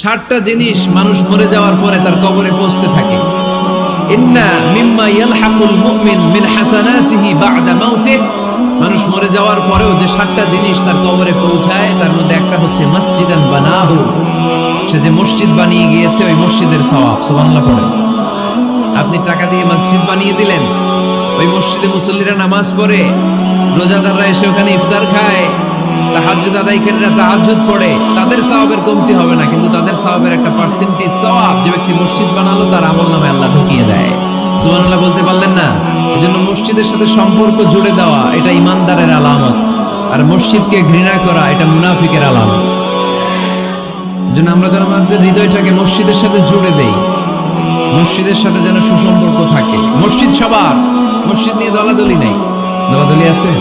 60টা জিনিস মানুষ মরে যাওয়ার পরে তার কবরে পৌঁছতে থাকে। ইন্না মিম্মা ইয়ালহাকুল মুমিন মিন হাসানাতিহি বা'দা মাউতিহি, মানুষ মরে যাওয়ার পরেও যে 60টা জিনিস তার কবরে পৌঁছায় তার মধ্যে একটা হচ্ছে মসজিদান বানাহু, সে যে মসজিদ বানিয়ে গিয়েছে ওই মসজিদের সওয়াব। সুবহানাল্লাহ পড়ে। আপনি টাকা দিয়ে মসজিদ বানিয়ে দিলেন, ওই মসজিদে মুসল্লিরা নামাজ পড়ে, রোজাদাররা এসে ওখানে ইফতার খায়, তাহাজ্জুদ আদায়কারীরা তাহাজ্জুদ পড়ে, তাদের সওয়াবের কমতি হবে না, কিন্তু তাদের সওয়াবের একটা পার্সেন্টেজ সওয়াব যে ব্যক্তি মসজিদ বানালো তার আমলনামায় আল্লাহ ঢুকিয়ে দেয়। সুবহানাল্লাহ বলতে পারলেন না? এজন্য মসজিদের সাথে সম্পর্ক জুড়ে দেওয়া এটা ইমানদারের আলামত, আর মসজিদকে ঘৃণা করা এটা মুনাফিকের আলামত। এজন্য আমরা যেন আমাদের হৃদয়টাকে মসজিদের সাথে জুড়ে দেই, মসজিদের সাথে যেন সুসম্পর্ক থাকে। মসজিদ সবার, মসজিদ নিয়ে দলাদলি নাই। দলাদলি আছে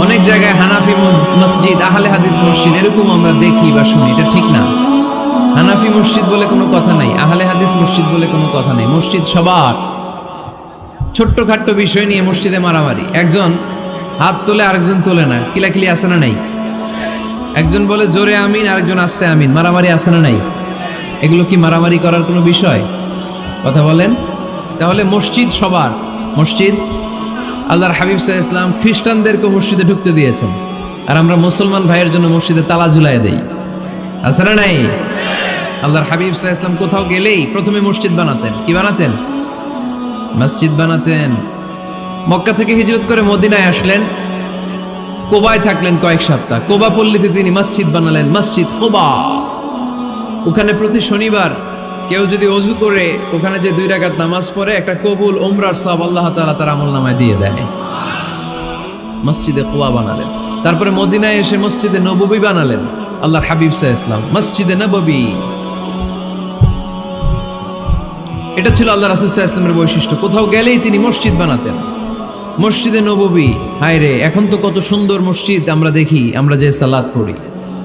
অনেক জায়গায়, হানাফি মসজিদ, আহলে হাদিস মসজিদ, এরকম আমরা দেখি বা শুনি, এটা ঠিক না। হানাফি মসজিদ বলে কোনো কথা নাই, আহলে হাদিস মসজিদ বলে কোনো কথা নাই। মসজিদ সবার। ছোট্টখাট্ট বিষয় নিয়ে মসজিদে মারামারি, একজন হাত তোলে আরেকজন তোলে না, কিলাকিলি আছে না নাই? একজন বলে জোরে আমিন, আরেকজন আস্তে আমিন, মারামারি আছে না নাই? এগুলো কি মারামারি করার কোনো বিষয়? কথা বলেন। তাহলে মসজিদ সবার। মসজিদ, আল্লাহর হাবিব সাল্লাল্লাহু আলাইহি ওয়াসাল্লাম খ্রিস্টানদেরকে মসজিদে ঢুকতে দিয়েছেন, আর আমরা মুসলমান ভাইয়ের জন্য মসজিদে তালা ঝুলাই দেই, আছে না নাই? আল্লাহর হাবিব সাল্লাল্লাহু আলাইহি ওয়াসাল্লাম কোথাও গেলেই প্রথমে মসজিদ বানাতেন। কি বানাতেন? মসজিদ বানাতেন। মক্কা থেকে হিজরত করে মদিনায় আসলেন, কোবায় থাকলেন কয়েক সপ্তাহ। কোবা পল্লীতে তিনি মসজিদ বানালেন, মসজিদ কোবা। ওখানে প্রতি শনিবার কেউ যদি ওযু করে ওখানে যে 2 রাকাত নামাজ পড়ে, একটা কবুল উমরার সওয়াব আল্লাহ তাআলা তার আমলনামায় দিয়ে দেয়। মসজিদে কোবা বানালেন। তারপরে মদিনায় এসে মসজিদে নববী বানালেন আল্লাহর হাবিব সাল্লাল্লাহু আলাইহি ওয়াসাল্লাম, মসজিদে নববী। এটা ছিল আল্লাহ রাসূল সাল্লাল্লাহু আলাইহি ওয়াসাল্লামের বৈশিষ্ট্য। কোথাও গেলেই তিনি মসজিদ বানাতেন। মসজিদে নববী, হায় রে, এখন তো কত সুন্দর মসজিদ আমরা দেখি, আমরা যে সালাত পড়ি।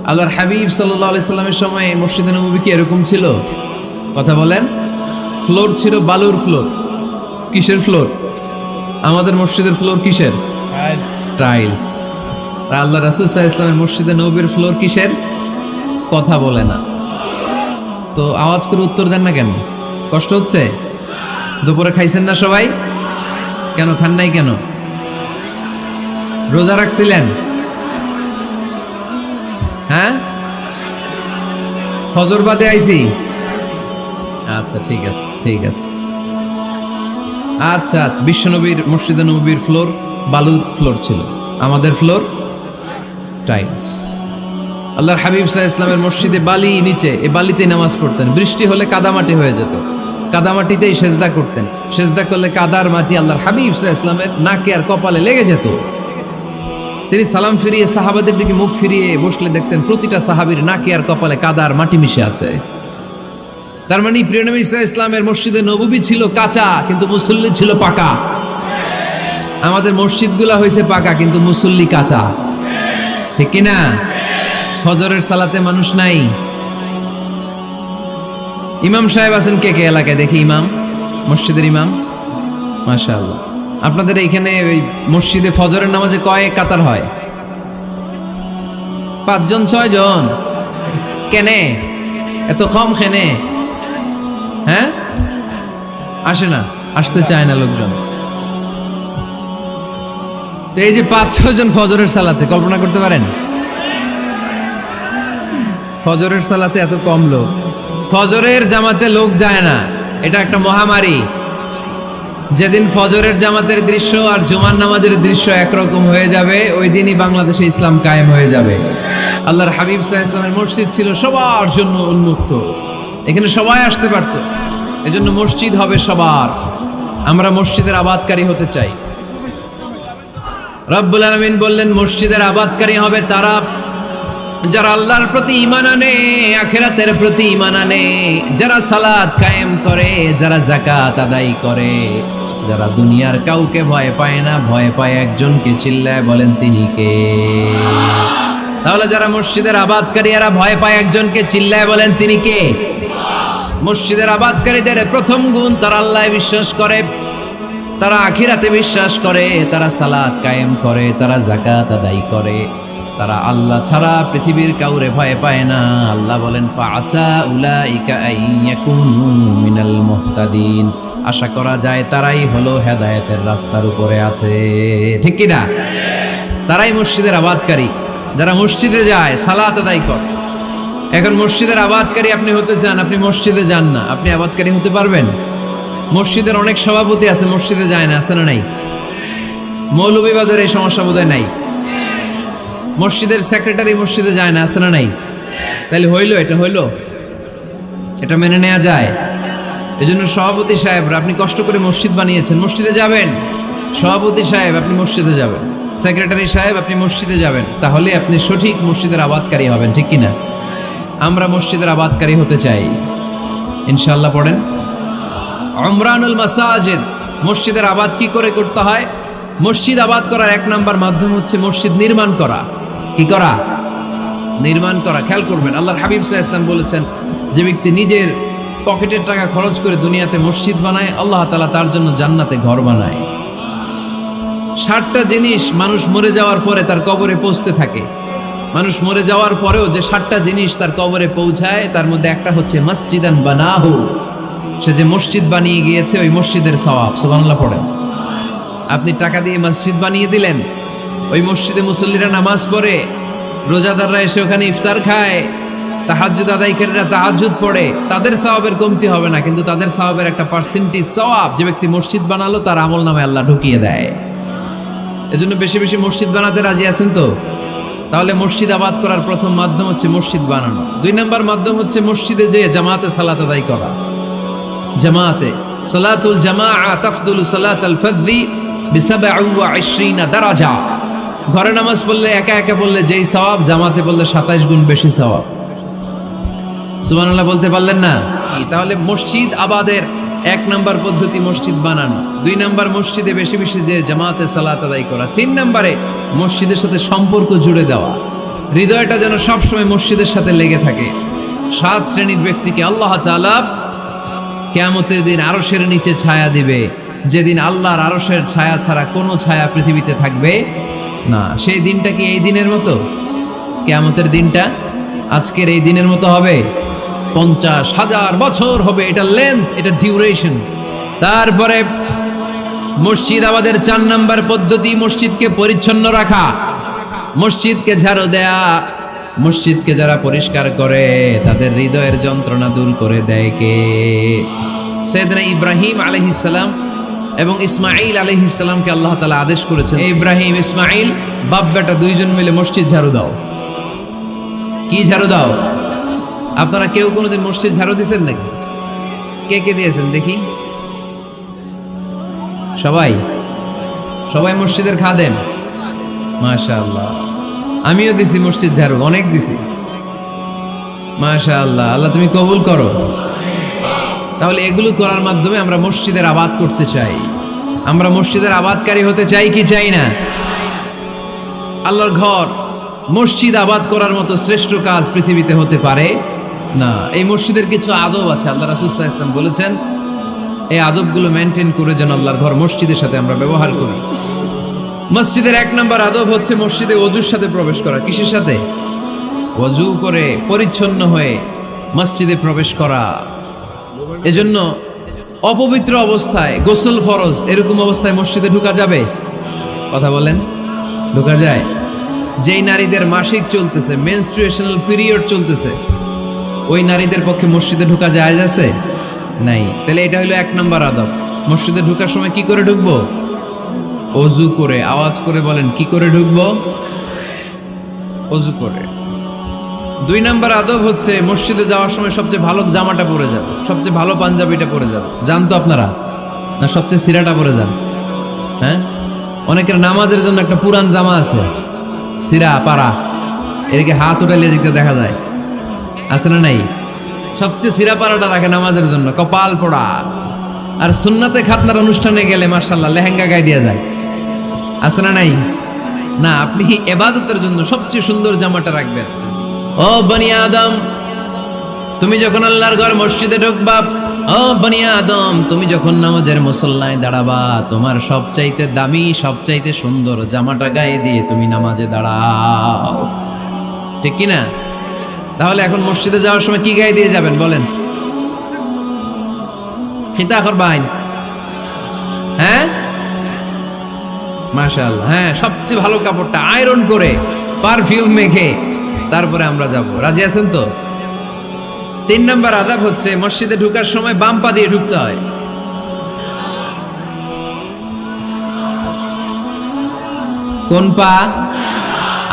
আল্লাহর হাবিব সাল্লাল্লাহু আলাইহি সাল্লামের সময় মসজিদে নববী কি এরকম ছিল? কথা বলেন। ফ্লোর ছিল বালুর ফ্লোর। কিসের ফ্লোর? আমাদের মসজিদের ফ্লোর কিসের? টাইলস। আর আল্লাহ রাসূল সাল্লাল্লাহু আলাইহি ওয়াসাল্লামের মসজিদে নববীর ফ্লোর কিসের? কথা বলে না তো আওয়াজ করে উত্তর দেন না কেন? কষ্ট হচ্ছে? দুপুরে খাইছেন না সবাই? কেন খান নাই কেন? রোজা রাখছিলেন? হ্যাঁ, ফজর বাদে আইছি। আচ্ছা ঠিক আছে, ঠিক আছে। আচ্ছা আচ্ছা, বিশ্বনবীর মসজিদে নববীর ফ্লোর বালুর ফ্লোর ছিল, আমাদের ফ্লোর টাইলস। আল্লাহর হাবিব সাল্লাল্লাহু আলাইহি ওয়াসাল্লামের মসজিদে বালি নিচে, এই বালিতেই নামাজ পড়তেন। বৃষ্টি হলে কাদামাটি হয়ে যেত, কাদামাটিতেই সেজদা করতেন। সেজদা করলে কাদার মাটি আল্লাহর হাবিব সাল্লাল্লাহু আলাইহি ওয়াসাল্লামের নাকে আর কপালে লেগে যেত। তিনি সালাম ফিরিয়ে সাহাবাদের দিকে মুখ ফিরিয়ে বসলে দেখতেন প্রতিটা সাহাবীর নাকে আর কপালে কাদার মাটি মিশে আছে। তার মানে প্রিয় নবী সাল্লাল্লাহু আলাইহি ওয়াসাল্লামের মসজিদে নববী ছিল কাঁচা, কিন্তু মুসল্লি ছিল পাকা। আমাদের মসজিদগুলা হয়েছে পাকা, কিন্তু মুসল্লি কাঁচা, ঠিক কিনা? ফজরের সালাতে মানুষ নাই। ইমাম সাহেব আছেন কে কে এলাকায়? দেখি ইমাম, মসজিদের ইমাম। মাশাআল্লাহ। আপনাদের এইখানে ওই মসজিদে ফজরের নামাজে কয় কাতার হয়? 5 জন 6 জন? কেনে এত কম? কেনে? হ্যাঁ, আসে না, আসতে চায় না লোকজন। তো এই যে 5-6 জন ফজরের সালাতে, কল্পনা করতে পারেন ফজরের সালাতে এত কম লোক? ফজরের জামাতে লোক যায় না, এটা একটা মহামারী। যেদিন ফজরের জামাতের দৃশ্য আর জুমার নামাজের দৃশ্য একরকম হয়ে যাবে, ওই দিনই বাংলাদেশে ইসলাম কায়েম হয়ে যাবে। আল্লাহর হাবিব সাল্লাল্লাহু আলাইহি ওয়াসাল্লামের মসজিদ ছিল সবার জন্য উন্মুক্ত, এখানে সবাই আসতে পারত। এজন্য মসজিদ হবে সবার। আমরা মসজিদের আবাদকারী হতে চাই। রব্বুল আলামিন বললেন মসজিদের আবাদকারী হবে তারা যারা আল্লাহর প্রতি ঈমান আনে, আখিরাতের প্রতি ঈমান আনে, যারা সালাত কায়েম করে, যারা যাকাত আদায় করে, যারা দুনিয়ার কাউকে ভয় পায় না, ভয় পায় একজনকে। চিল্লায় বলেন তিনি কে? তাহলে যারা মসজিদের আবাদকারী এরা ভয় পায় একজনকে, চিল্লায় বলেন তিনি কে? মসজিদের আবাদকারীদের প্রথম গুণ, তারা আল্লাহয় বিশ্বাস করে, তারা আখিরাতে বিশ্বাস করে, তারা সালাত কায়েম করে, তারা যাকাত আদায় করে। তারা আল্লাহ ছাড়া পৃথিবীর কাউরে ভয় পায় না। আল্লাহ বলেন ফাআসা উলাইকা আইয়াকুনু মিনাল মুহতাদিন, আশা করা যায় তারাই হলো হেদায়েতের রাস্তার উপরে আছে। ঠিক কি না? তারাই মসজিদের আবাদকারী, যারা মসজিদে যায় সালাত আদায় করে। এখন মসজিদের আবাদকারী আপনি হতে চান, আপনি মসজিদে যান না, আপনি আবাদকারী হতে পারবেন? মসজিদের অনেক সভাপতি আছে মসজিদে যায় না, আছে না নাই? মৌলভীবাজারে এই সমস্যা বোধহয় নাই। মসজিদের সেক্রেটারি মসজিদে যায় না, আছে না নাই? তাহলে হইলো, এটা হইলো, এটা মেনে নেওয়া যায়? এই জন্য সভাপতি সাহেবরা, আপনি কষ্ট করে মসজিদ বানিয়েছেন, মসজিদে যাবেন। সভাপতি সাহেব আপনি মসজিদে যাবেন, সেক্রেটারি সাহেব আপনি মসজিদে যাবেন, তাহলে আপনি সঠিক মসজিদের আবাদকারী হবেন। ঠিক কিনা? আমরা মসজিদের আবাদকারী হতে চাই ইনশাআল্লাহ। পড়েন উমরানুল মাসাজিদ। মসজিদের আবাদ কি করে করতে হয়? মসজিদ আবাদ করার এক নাম্বার মাধ্যম হচ্ছে মসজিদ নির্মাণ করা। কি করা? নির্মাণ করা। খেয়াল করবেন, আল্লাহর হাবিব সাল্লাল্লাহু আলাইহি ওয়াসাল্লাম বলেছেন, যে ব্যক্তি নিজের পকেটের টাকা খরচ করে দুনিয়াতে মসজিদ বানায়, আল্লাহ তাআলা তার জন্য জান্নাতে ঘর বানায়। 60টা জিনিস মানুষ মরে যাওয়ার পরে তার কবরে পৌঁছতে থাকে। মানুষ মরে যাওয়ার পরেও যে 60টা জিনিস তার কবরে পৌঁছায়, তার মধ্যে একটা হচ্ছে মসজিদান বানাহু, সে যে মসজিদ বানিয়ে গিয়েছে ওই মসজিদের সওয়াব। সুবহানাল্লাহ পড়েন। আপনি টাকা দিয়ে মসজিদ বানিয়ে দিলেন, ওই মসজিদে মুসল্লিরা নামাজ পড়ে, রোজাদাররা এসে ওখানে ইফতার খায়, তাহাজ্জুদ আদায়কারীরা তাহাজ্জুদ পড়ে, তাদের সওয়াবের কমতি হবে না, কিন্তু তাদের সওয়াবের একটা পার্সেন্টেজ সওয়াব যে ব্যক্তি মসজিদ বানালো তার আমল নামে আল্লাহ ঢুকিয়ে দেয়। এজন্য বেশি বেশি মসজিদ বানাতে রাজি আছেন তো? তাহলে মসজিদ আবাদ করার প্রথম মাধ্যম হচ্ছে মসজিদ বানানো। 2 নম্বর মাধ্যম হচ্ছে মসজিদে যেয়ে জামাতে সালাত আদায় করা। জামাতে সালাতুল জামাআ তাফদুলু সালাতাল ফাযযি বি27 দারাজা। ঘরে নামাজ পড়লে একা একা পড়লে যেই সওয়াব, জামাতে পড়লে 27 গুণ বেশি সওয়াব। সুবহানাল্লাহ বলতে পারলেন না? তাহলে মসজিদ আবাদের 1 নম্বর পদ্ধতি মসজিদ বানানো। 2 নম্বর মসজিদে বেশি বেশি যে জামাতে সালাত আদায় করা। 3 নম্বরে মসজিদের সাথে সম্পর্ক জুড়ে দেওয়া, হৃদয়টা যেন সবসময় মসজিদের সাথে লেগে থাকে। 7 শ্রেণীর ব্যক্তিকে আল্লাহ তাআলা কিয়ামতের দিন আরশের নিচে ছায়া দিবে, যেদিন আল্লাহর আরশের ছায়া ছাড়া কোনো ছায়া পৃথিবীতে থাকবে না। সেই দিনটা কি এই দিনের মতো? কিয়ামতের দিনটা আজকের এই দিনের মতো হবে? 50,000 বছর হবে। এটা লেন্থ, এটা ডিউরেশন। তারপরে মসজিদ আমাদের 4 নম্বর পদ্ধতি মসজিদকে পরিচ্ছন্ন রাখা, মসজিদকে ঝাড়ু দেয়া। মসজিদকে যারা পরিষ্কার করে তাদের হৃদয়ের যন্ত্রণা দূর করে দেয় কে? সাইয়েদনা ইব্রাহিম আলাইহিস সালাম এবং ইসমাঈল আলাইহিস সালামকে আল্লাহ তাআলা আদেশ করেছেন, ইব্রাহিম ইসমাঈল বাপ বেটা 2 জন মিলে মসজিদ ঝাড়ু দাও। কি ঝাড়ু দাও? আপনারা কেউ কোনোদিন মসজিদ ঝাড়ু দিয়েছেন নাকি? কে কে দিয়েছেন দেখি? সবাই? সবাই মসজিদের খাদেম? মাশাআল্লাহ। আমিও দিছি মসজিদ ঝাড়ু, অনেক দিছি। মাশাআল্লাহ, আল্লাহ তুমি কবুল করো। তাহলে এগুলো করার মাধ্যমে আমরা মসজিদের আবাদ করতে চাই। আমরা মসজিদের আবাদকারী হতে চাই কি চাই না? আল্লাহর ঘর মসজিদ আবাদ করার মতো শ্রেষ্ঠ কাজ পৃথিবীতে হতে পারে না। এই মসজিদের কিছু আদব আছে, আল্লাহ রাসূল সাল্লাল্লাহু আলাইহি ওয়াসাল্লাম বলেছেন এই আদবগুলো মেনটেন করে যেন আল্লাহর ঘর মসজিদের সাথে আমরা ব্যবহার করি। মসজিদের 1 নম্বর আদব হচ্ছে মসজিদে ওযুর সাথে প্রবেশ করা। কিসের সাথে? ওযু করে পরিচ্ছন্ন হয়ে মসজিদে প্রবেশ করা। এজন্য অপবিত্র অবস্থায় গোসল ফরজ, এরকম অবস্থায় মসজিদে ঢোকা যাবে? কথা বলেন, ঢোকা যায়? যেই নারীদের মাসিক চলতেছে, মেনস্ট্রুয়েশনাল পিরিয়ড চলতেছে, ওই নারীদের পক্ষে মসজিদে ঢোকা জায়েজ আছে? নাই। তাহলে এটা হলো 1 নম্বর আদব। মসজিদে ঢোকার সময় কি করে ঢুকবো? ওযু করে। আওয়াজ করে বলেন, কি করে ঢুকবো? ওযু করে। 2 নম্বর আদব হচ্ছে মসজিদে যাওয়ার সময় সবচেয়ে ভালো জামাটা পরে যাবে, সবচেয়ে ভালো পাঞ্জাবিটা পরে যাবে। জান তো আপনারা? না সবচেয়ে সিরাটা পরে যান? হ্যাঁ, অনেকের নামাজের জন্য একটা পুরান জামা আছে, সিরা পাড়া, এদিকে হাত উঠাইলে দিতে দেখা যায়, আছে না নাই? সবচেয়ে সিরা পাড়াটা রাখে নামাজের জন্য, কপাল পোড়া। আর সুন্নাতে খাতনার অনুষ্ঠানে গেলে মাশাআল্লাহ লেহেঙ্গা গায়ে দেওয়া যায়, আছে না নাই? না, আপনি ইবাদতের জন্য সবচেয়ে সুন্দর জামাটা রাখবেন। ও বনি আদম, তুমি যখন আল্লাহর ঘর মসজিদে ঢুকবা ও বনি আদম, তুমি যখন নামাজের মুসল্লায় দাঁড়াবা, তোমার সবচাইতে দামি সবচাইতে সুন্দর জামাটা গায়ে দিয়ে তুমি নামাজে দাঁড়াও, ঠিক কি না? তাহলে এখন মসজিদে যাওয়ার সময় কি গায়ে দিয়ে যাবেন বলেন? খিতা করবাইন? হ্যাঁ, মাশাআল্লাহ, হ্যাঁ, সবচেয়ে ভালো কাপড়টা আয়রন করে পারফিউম মেখে তারপরে আমরা যাব। রাজি আছেন তো? 3 নাম্বার আদাব হচ্ছে মসজিদে ঢোকার সময় বাম পা দিয়ে ঢুকতে হয়। কোন পা?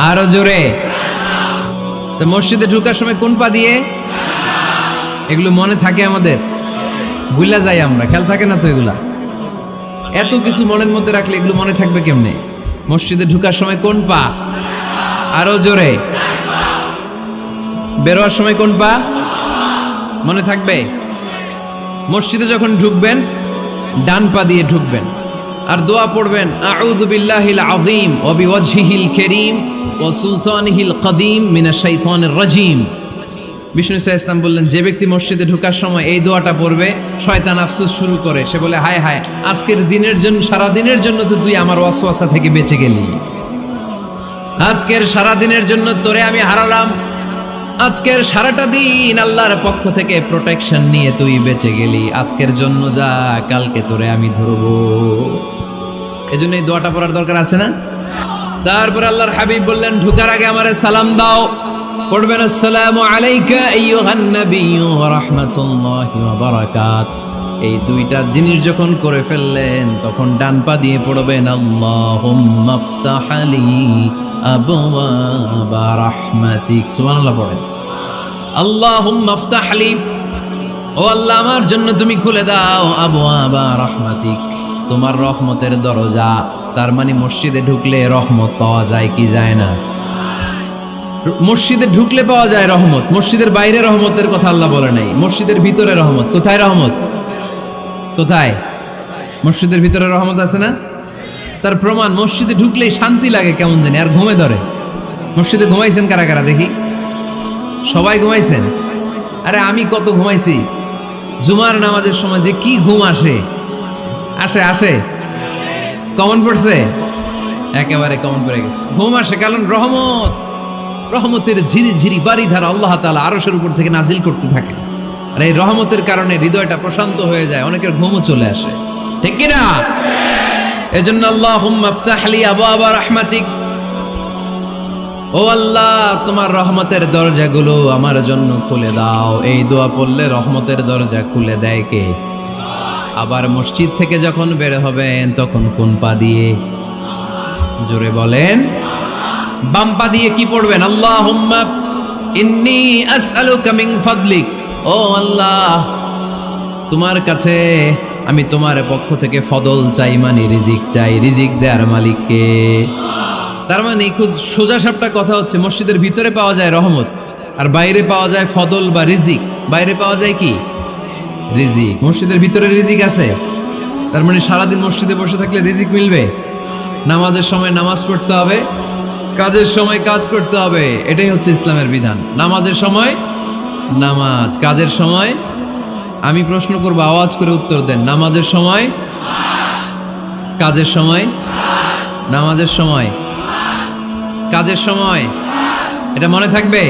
আরো জোরে। তো মসজিদে ঢোকার সময় কোন পা দিয়ে? এগুলো মনে থাকে আমাদের? ভুলা যাই আমরা, খেয়াল থাকে না তো এগুলা? এত কিছু মনের মধ্যে রাখলে এগুলো মনে থাকবে কেমনে? মসজিদে ঢোকার সময় কোন পা? আরো জোরে। বেরোয়ার সময় কোন পা? মনে থাকবে? মসজিদে যখন ঢুকবেন ডান পা দিয়ে ঢুকবেন, আর দোয়া পড়বেন, আউযু বিল্লাহিল আযীম ওয়া বিওয়াজহিল কারীম ওয়া সুলতানিহিল কদীম মিনাশ শাইতানির রাজীম। বিষ্ণু ইসলাম বললেন, যে ব্যক্তি মসজিদে ঢোকার সময় এই দোয়াটা পড়বে, শয়তান আফসোস শুরু করে, সে বলে, হায় হায়, আজকের দিনের জন্য, সারা দিনের জন্য তো তুই আমার ওয়াসওয়াসা থেকে বেঁচে গেলি, আজকের সারা দিনের জন্য তোরে আমি হারালাম, আজকের সারাটা দিন আল্লাহর পক্ষ থেকে প্রোটেকশন নিয়ে তুই বেঁচে গেলি, আজকের জন্য যা, কালকে তোরে আমি ধরবো। এজন্য এই দোয়াটা পড়ার দরকার আছে না? তারপর আল্লাহর হাবিব বললেন, ঢোকার আগে আমারে সালাম দাও। পড়বেন, আসসালামু আলাইকা আইয়ুহান নাবিয়্যু ওয়া রাহমাতুল্লাহি ওয়া বারাকাত। এই দুইটা জিনিস যখন করে ফেললেন, তখন ডান পা দিয়ে পড়বেন, আল্লাহুম্মা ইফতাহ লি আবওয়াবা রাহমাতিক। সুবহানাল্লাহ পড়েন। আল্লাহুম্মা ইফতাহ লি, ও আল্লাহ আমার জন্য তুমি খুলে দাও, আবওয়াবা রাহমাতিক, তোমার রহমতের দরজা। তার মানে মসজিদে ঢুকলে রহমত পাওয়া যায় কি যায় না? মসজিদে ঢুকলে পাওয়া যায় রহমত, মসজিদের বাইরে রহমতের কথা আল্লাহ বলে নাই। মসজিদের ভিতরে রহমত। কোথায় রহমত? কোথায়? মসজিদের ভিতরে রহমত আছে না? তার প্রমাণ, মসজিদে ঢুকলেই শান্তি লাগে কেমন জানি, আর ঘুমে ধরে। মসজিদে ঘুমাইছেন কারা কারা দেখি? সবাই ঘুমাইছেন? আরে আমি কত ঘুমাইছি। জুমার নামাজের সময় যে কি ঘুম আসে, আসে আসে, কমন পড়ছে, একেবারে কমন পড়ে গেছে। ঘুম আসে কারণ রহমত, রহমতের ঝিরি ঝিরি বাড়ি ধারা আল্লাহ তাআলা আরশের উপর থেকে নাজিল করতে থাকে, আর এই রহমতের কারণে হৃদয়টা প্রশান্ত হয়ে যায়, অনেকের ঘুমও চলে আসে, ঠিক কি না? এজন্য আল্লাহুম্মা ইফতাহ লি আবওয়াবা রাহমাতিক, ও আল্লাহ তোমার রহমতের দরজাগুলো আমার জন্য খুলে দাও। এই দোয়া পড়লে রহমতের দরজা খুলে দেয় কে? আবার মসজিদ থেকে যখন বের হবেন তখন কোন পা দিয়ে? জোরে বলেন। বাম পা দিয়ে কি পড়বেন? আল্লাহুম্মা ইন্নী আসআলুকা মিন ফাদলিক, ও আল্লাহ তোমার কাছে আমি তোমার পক্ষ থেকে ফদল চাই, মানে রিজিক চাই, রিজিক দেয়ার মালিককে। তার মানে খুব সোজা সাপটা কথা হচ্ছে, মসজিদের ভিতরে পাওয়া যায় রহমত, আর বাইরে পাওয়া যায় ফদল বা রিজিক। বাইরে পাওয়া যায় কি? রিজিক। মসজিদের ভিতরে রিজিক আছে। তার মানে সারাদিন মসজিদে বসে থাকলে রিজিক মিলবে। নামাজের সময় নামাজ পড়তে হবে, কাজের সময় কাজ করতে হবে, এটাই হচ্ছে ইসলামের বিধান। নামাজের সময় নামাজ, কাজের সময়। আমি প্রশ্ন করব, আওয়াজ করে উত্তর দেন। নামাজের সময়, কাজের সময়, নামাজের সময়, কাজের সময়। এটা মনে থাকবে?